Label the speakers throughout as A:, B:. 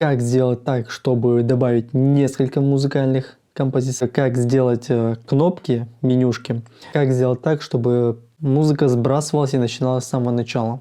A: Как сделать так, чтобы добавить несколько музыкальных композиций, как сделать кнопки, менюшки, как сделать так, чтобы музыка сбрасывалась и начиналась с самого начала.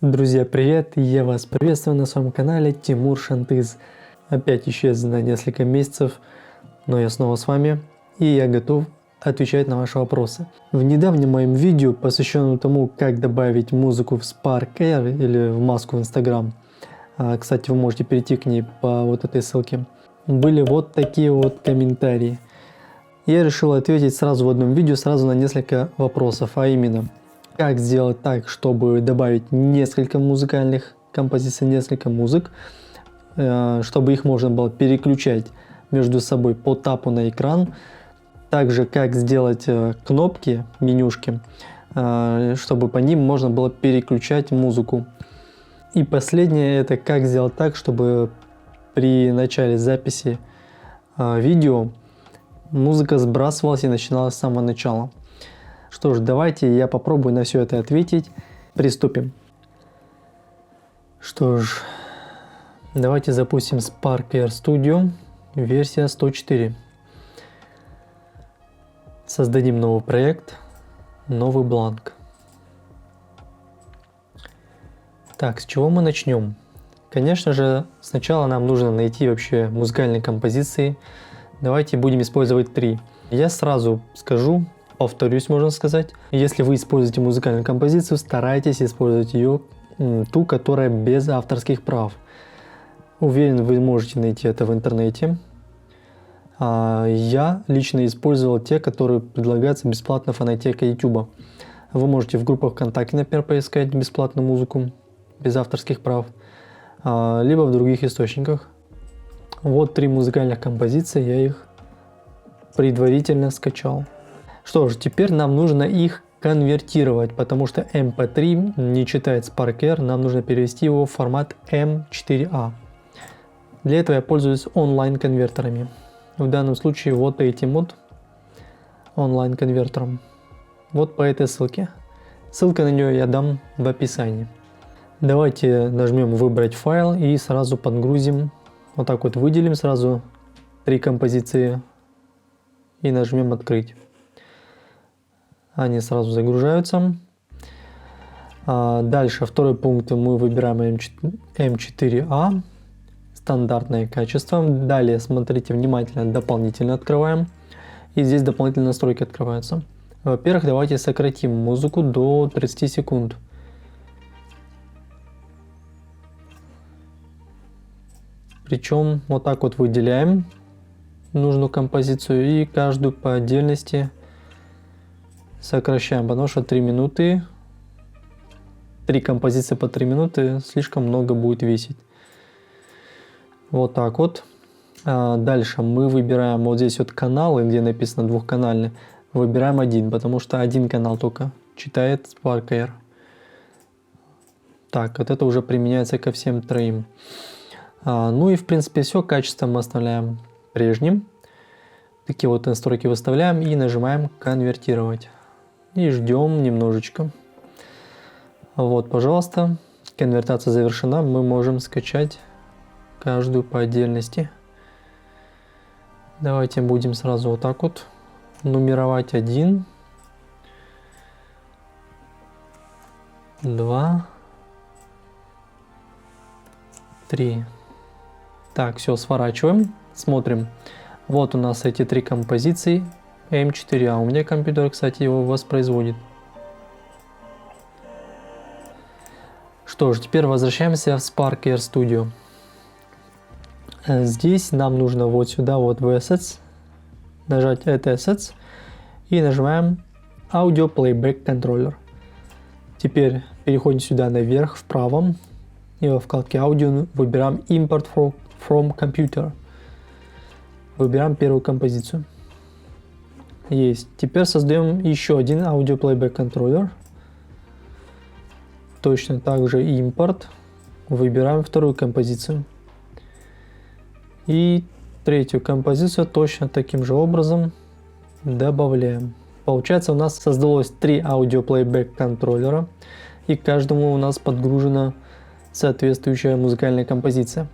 A: Друзья, привет! Я вас приветствую на своем канале Тимур Шантыз. Опять исчез на несколько месяцев, но я снова с вами, и я готов отвечать на ваши вопросы. В недавнем моем видео, посвященном тому, как добавить музыку в Spark Air или в маску в Instagram, кстати, вы можете перейти к ней по вот этой ссылке, были вот такие вот комментарии. Я решил ответить сразу в одном видео, сразу на несколько вопросов, а именно, как сделать так, чтобы добавить несколько музыкальных композиций, несколько музык, чтобы их можно было переключать между собой по тапу на экран. Также как сделать кнопки, менюшки, чтобы по ним можно было переключать музыку. И последнее, это как сделать так, чтобы при начале записи видео музыка сбрасывалась и начиналась с самого начала. Что ж, давайте я попробую на все это ответить. Приступим. Что ж, давайте запустим Spark Air Studio, версия 104. Создадим новый проект, новый бланк. Так, с чего мы начнем? Конечно же, сначала нам нужно найти вообще музыкальные композиции. Давайте будем использовать 3. Я сразу скажу, повторюсь, можно сказать, если вы используете музыкальную композицию, старайтесь использовать ее, ту, которая без авторских прав. Уверен, вы можете найти это в интернете. Я лично использовал те, которые предлагаются бесплатно фонотека YouTube. Вы можете в группах ВКонтакте, например, поискать бесплатную музыку без авторских прав, либо в других источниках. Вот 3 музыкальных композиции, я их предварительно скачал. Что ж, теперь нам нужно их конвертировать, потому что MP3 не читает Spark Air, нам нужно перевести его в формат M4A. Для этого я пользуюсь онлайн-конвертерами. В данном случае вот этим вот онлайн-конвертером. Вот по этой ссылке. Ссылка на нее я дам в описании. Давайте нажмем «Выбрать файл» и сразу подгрузим. Вот так вот выделим сразу 3 композиции и нажмем «Открыть». Они сразу загружаются. Дальше второй пункт мы выбираем M4A. Стандартное качество. Далее смотрите внимательно, дополнительно открываем. И здесь дополнительные настройки открываются. Во-первых, давайте сократим музыку до 30 секунд. Причем вот так вот выделяем нужную композицию и каждую по отдельности сокращаем, потому что 3 минуты, 3 композиции по 3 минуты слишком много будет весить. Вот так вот. Дальше мы выбираем вот здесь вот каналы, где написано двухканальный. Выбираем один, потому что один канал только читает Spark Air. Так, вот это уже применяется ко всем 3. Ну и в принципе все, качество мы оставляем прежним. Такие вот настройки выставляем и нажимаем конвертировать. И ждем немножечко. Вот, пожалуйста, конвертация завершена. Мы можем скачать каждую по отдельности. Давайте будем сразу вот так вот нумеровать 1, 2, 3. Так, все, сворачиваем, смотрим. Вот у нас эти 3 композиции M4A. У меня компьютер, кстати, его воспроизводит. Что ж, теперь возвращаемся в Spark Air Studio. Здесь нам нужно вот сюда, вот в Assets, нажать Add Assets и нажимаем Audio Playback Controller. Теперь переходим сюда наверх, вправо, и во вкладке Audio выбираем Import from Computer. Выбираем первую композицию. Есть. Теперь создаем еще один Audio Playback Controller. Точно так же Import. Выбираем вторую композицию. И третью композицию точно таким же образом добавляем. Получается, у нас создалось 3 аудиоплейбэк контроллера, и к каждому у нас подгружена соответствующая музыкальная композиция.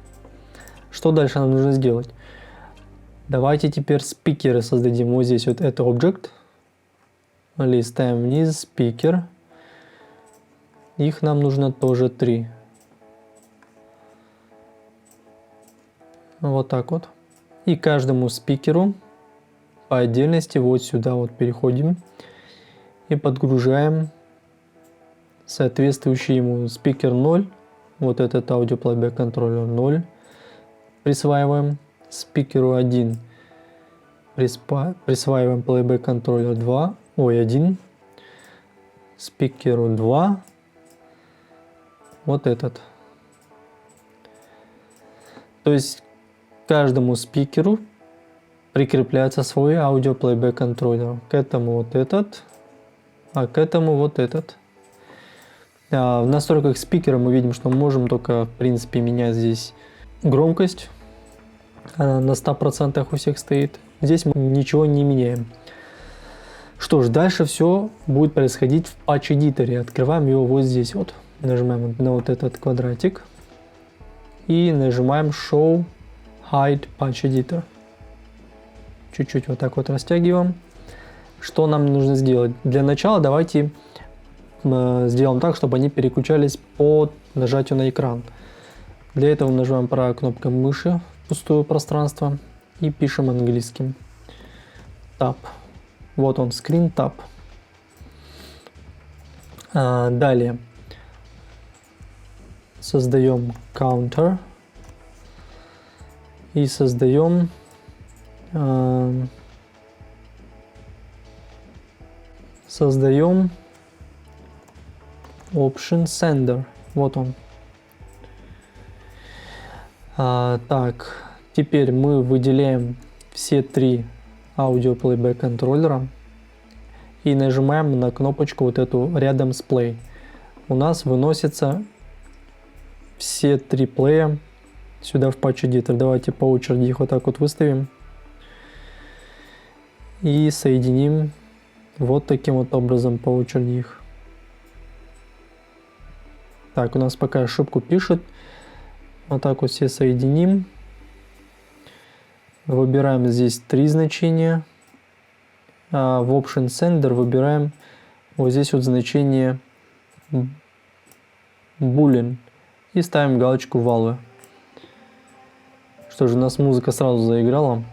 A: Что дальше нам нужно сделать? Давайте теперь спикеры создадим. Вот здесь вот это Object. Листаем вниз, спикер. Их нам нужно тоже 3. Вот так вот. И каждому спикеру по отдельности вот сюда вот переходим и подгружаем соответствующий ему спикер 0. Вот этот аудиоплейбэк контроллер 0. Присваиваем. Спикеру 1 присваиваем плейбэк контроллер 2, 1, спикеру 2, вот этот. То есть каждому спикеру прикрепляется свой аудиоплейбэк контроллер. К этому вот этот, а к этому вот этот. В настройках спикера мы видим, что мы можем только в принципе менять здесь громкость. Она на 100% у всех стоит. Здесь мы ничего не меняем. Что ж, дальше все будет происходить в Patch Editor. Открываем его вот здесь вот. Нажимаем на вот этот квадратик. И нажимаем Show Hide Patch Editor. Чуть-чуть вот так вот растягиваем. Что нам нужно сделать? Для начала давайте сделаем так, чтобы они переключались по нажатию на экран. Для этого нажимаем правой кнопкой мыши пустое пространство и пишем английским Tab. Вот он, Screen Tab. Далее создаем Counter и создаем Option Sender. Вот он. Так, теперь мы выделяем все 3 аудиоплейбэк контроллера и нажимаем на кнопочку вот эту рядом с Play. У нас выносятся все 3 плея сюда в Patch Editor. Давайте по очереди их вот так вот выставим и соединим вот таким вот образом по очереди их. Так, у нас пока ошибку пишет. Вот так вот все соединим. Выбираем здесь 3 значения. В Option Sender выбираем вот здесь вот значение Boolean. И ставим галочку Value. Что же, у нас музыка сразу заиграла.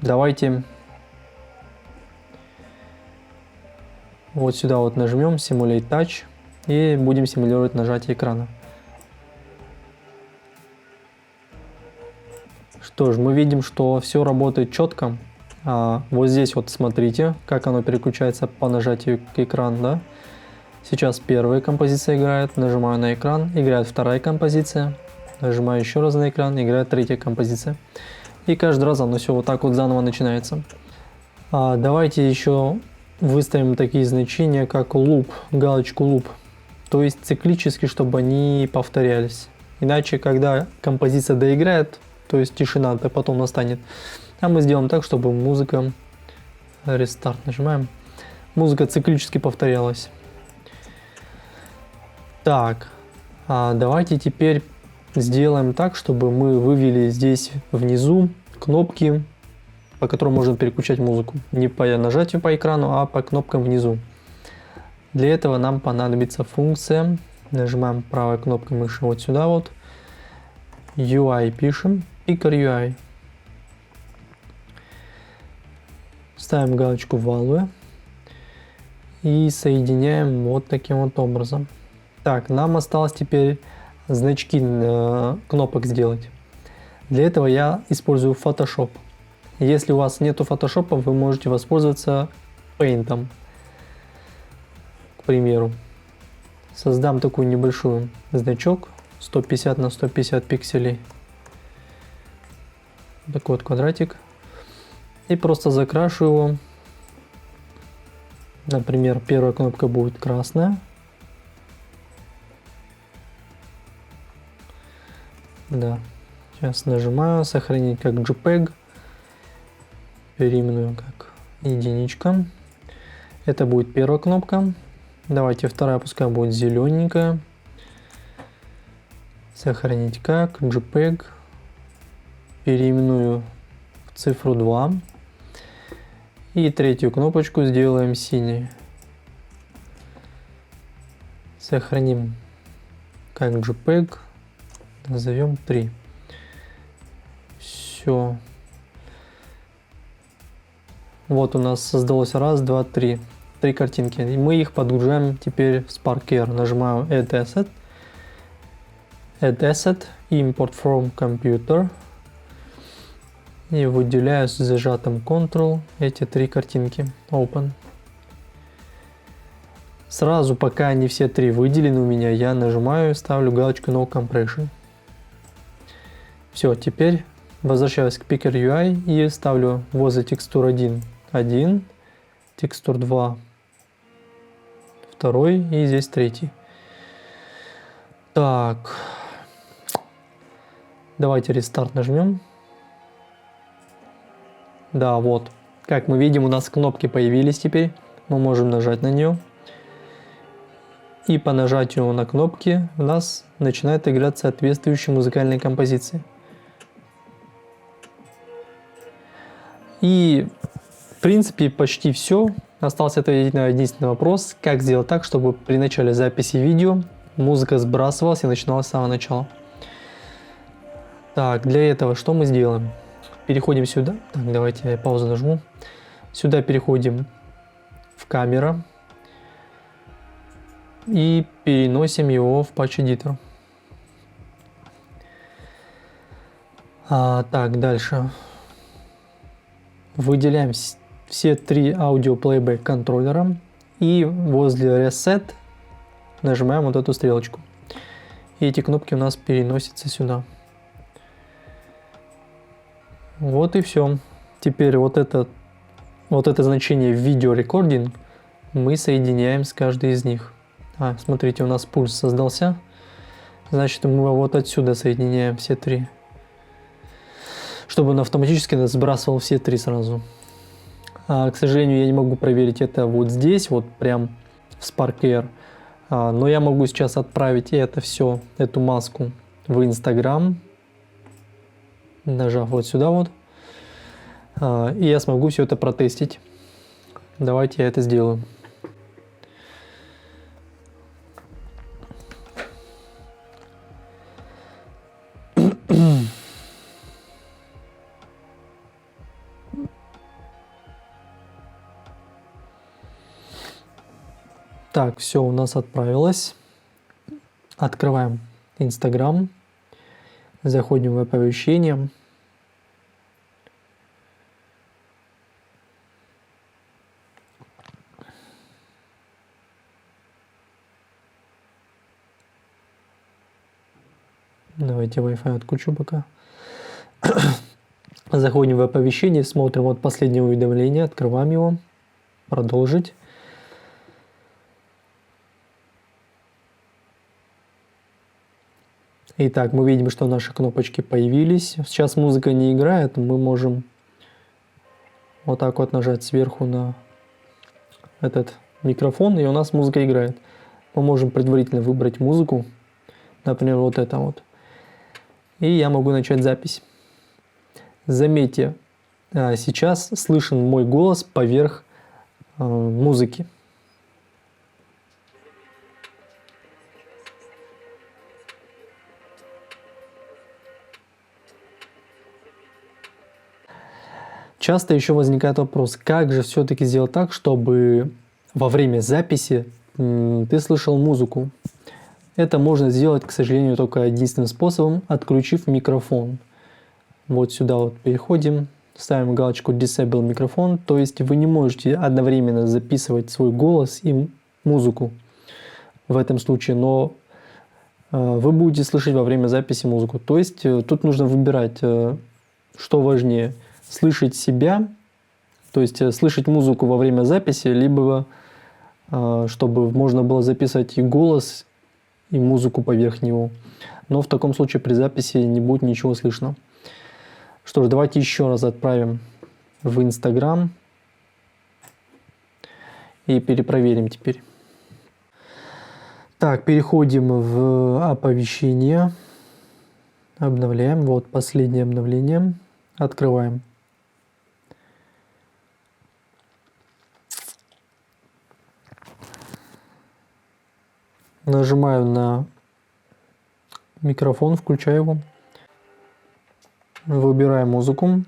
A: Давайте вот сюда вот нажмем Simulate Touch и будем симулировать нажатие экрана. Что ж, мы видим, что все работает четко. Вот здесь вот смотрите, как оно переключается по нажатию к экрану. Да? Сейчас первая композиция играет, нажимаю на экран, играет вторая композиция, нажимаю еще раз на экран, играет третья композиция. И каждый раз оно все вот так вот заново начинается. Давайте еще выставим такие значения, как loop, галочку loop. То есть циклически, чтобы они повторялись. Иначе, когда композиция доиграет, то есть тишина, то потом настанет. А мы сделаем так, чтобы музыка, рестарт нажимаем, музыка циклически повторялась. Так, давайте теперь сделаем так, чтобы мы вывели здесь внизу кнопки, по которым можно переключать музыку. Не по нажатию по экрану, а по кнопкам внизу. Для этого нам понадобится функция. Нажимаем правой кнопкой мыши вот сюда вот. UI пишем. Picker UI. Ставим галочку Value. И соединяем вот таким вот образом. Так, нам осталось теперь значки кнопок сделать. Для этого я использую Photoshop. Если у вас нету Photoshop, вы можете воспользоваться Paint. К примеру, создам такой небольшой значок 150 на 150 пикселей. Такой вот квадратик. И просто закрашу его. Например, первая кнопка будет красная. Да. Сейчас нажимаю сохранить как JPEG. Переименую как единичка. Это будет первая кнопка. Давайте вторая, пускай будет зелененькая. Сохранить как, JPEG. Переименую в цифру 2. И третью кнопочку сделаем синей. Сохраним как JPEG. Назовем 3. Все. Вот у нас создалось раз, два, три. Три картинки. И мы их подгружаем теперь в SparkCare. Нажимаю Add Asset. Add Asset. Import from Computer. И выделяю с зажатым Ctrl эти три картинки. Open. Сразу, пока они все три выделены у меня, я нажимаю, ставлю галочку No Compression. Все, теперь возвращаюсь к Picker UI и ставлю возле текстур 1, текстур 2, 2 и здесь 3. Так, давайте рестарт нажмем. Да, вот, как мы видим, у нас кнопки появились теперь, мы можем нажать на нее. И по нажатию на кнопки у нас начинает играть соответствующие музыкальные композиции. И в принципе почти все. Остался единственный вопрос, как сделать так, чтобы при начале записи видео музыка сбрасывалась и начиналась с самого начала. Так, для этого что мы сделаем? Переходим сюда. Так, давайте я паузу нажму. Сюда переходим в камера. И переносим его в Patch Editor. Так, дальше. Выделяем все три аудио плейбэк контроллера. И возле Reset нажимаем вот эту стрелочку. И эти кнопки у нас переносятся сюда. Вот и все. Теперь вот это значение видеорекординг мы соединяем с каждой из них. Смотрите, у нас пульс создался. Значит, мы вот отсюда соединяем все три. Чтобы он автоматически нас сбрасывал все три сразу. К сожалению, я не могу проверить это вот здесь, вот прям в SparkCare. Но я могу сейчас отправить это все, эту маску в Instagram. Нажав вот сюда вот. И я смогу все это протестить. Давайте я это сделаю. Так, все у нас отправилось. Открываем Instagram. Заходим в оповещение. Давайте Wi-Fi отключу пока. Заходим в оповещение, смотрим вот последнее уведомление, открываем его. Продолжить. Итак, мы видим, что наши кнопочки появились. Сейчас музыка не играет, мы можем вот так вот нажать сверху на этот микрофон, и у нас музыка играет. Мы можем предварительно выбрать музыку, например, вот это вот. И я могу начать запись. Заметьте, сейчас слышен мой голос поверх музыки. Часто еще возникает вопрос, как же все-таки сделать так, чтобы во время записи ты слышал музыку. Это можно сделать, к сожалению, только единственным способом, отключив микрофон. Вот сюда вот переходим, ставим галочку Disable микрофон, то есть вы не можете одновременно записывать свой голос и музыку в этом случае, но вы будете слышать во время записи музыку. То есть тут нужно выбирать, что важнее. Слышать себя, то есть слышать музыку во время записи, либо чтобы можно было записывать и голос, и музыку поверх него. Но в таком случае при записи не будет ничего слышно. Что ж, давайте еще раз отправим в Instagram. и перепроверим теперь. Так, переходим в оповещение. Обновляем. Вот последнее обновление. Открываем. Нажимаю на микрофон, включаю его. Выбираем музыку.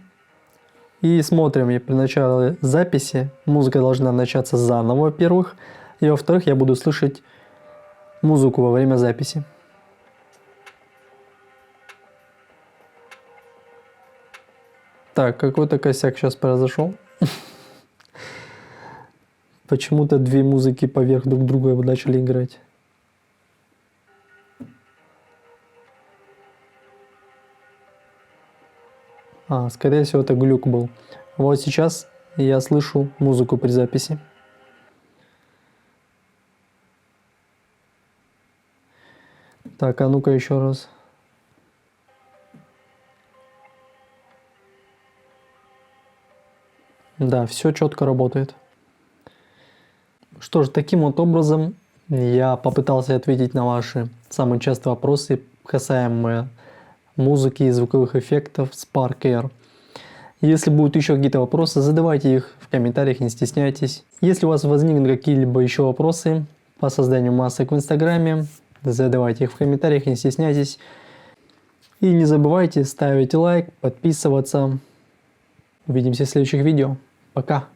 A: И смотрим, при начале записи музыка должна начаться заново, во-первых. И во-вторых, я буду слышать музыку во время записи. Так, какой-то косяк сейчас произошел. Почему-то две музыки поверх друг друга начали играть. Скорее всего, это глюк был. Вот сейчас я слышу музыку при записи. Так, а ну-ка еще раз. Да, все четко работает. Что ж, таким вот образом я попытался ответить на ваши самые частые вопросы касаемо музыки и звуковых эффектов Spark Air. Если будут еще какие-то вопросы, задавайте их в комментариях, не стесняйтесь. Если у вас возникнут какие-либо еще вопросы по созданию масок в Инстаграме, задавайте их в комментариях, не стесняйтесь. И не забывайте ставить лайк, подписываться. Увидимся в следующих видео. Пока!